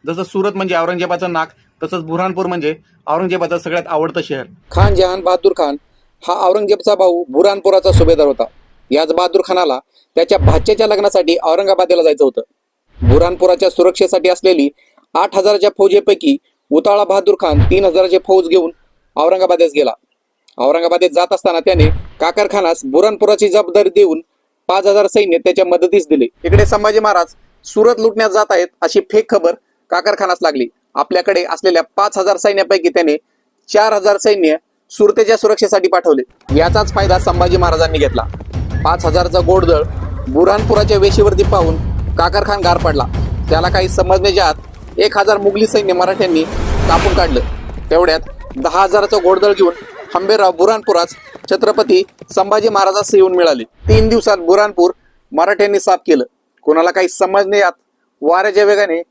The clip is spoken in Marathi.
जसं सुरत म्हणजे औरंगजेबाचं नाक, तसंच बुऱ्हाणपूर म्हणजे औरंगजेबाचं सगळ्यात आवडतं शहर. खान जहान बहादूर खान हा औरंगजेबचा भाऊ बुऱ्हाणपुराचा सुभेदार होता. याच बहादूर खानाला त्याच्या भाच्याच्या लग्नासाठी औरंगाबादेला जायचं होतं. बुऱ्हाणपुराच्या सुरक्षेसाठी असलेली 8,000च्या फौजेपैकी उताळा बहादूर खान 3,000ची फौज घेऊन औरंगाबादेस गेला. औरंगाबादेत जात असताना त्याने काकर खानास बुऱ्हाणपुराची जबाबदारी देऊन 5,000 सैन्य त्याच्या मदतीस दिले. इकडे संभाजी महाराज सुरत लुटण्यात जात आहेत अशी फेक खबर काकर खानास लागली. आपल्याकडे असलेल्या 5,000 सैन्यापैकी त्याने 4,000 सैन्य सुरतेच्या सुरक्षेसाठी पाठवले. याचाच फायदा संभाजी महाराजांनी घेतला. 5,000चा गोडदळ बुऱ्हाणपुराच्या वेशीवरती पाहून काकर खान गार पडला. त्याला काही समजण्याच्या आत 1,000 मुघली सैन्य मराठ्यांनी कापून काढलं. तेवढ्यात 10,000चं गोडदळ घेऊन हंबीरराव बुऱ्हाणपुरात छत्रपती संभाजी महाराजांस येऊन मिळाले. 3 दिवसात बुऱ्हाणपूर मराठ्यांनी साफ केलं. कोणाला काही समजणे यात वाऱ्याच्या वेगाने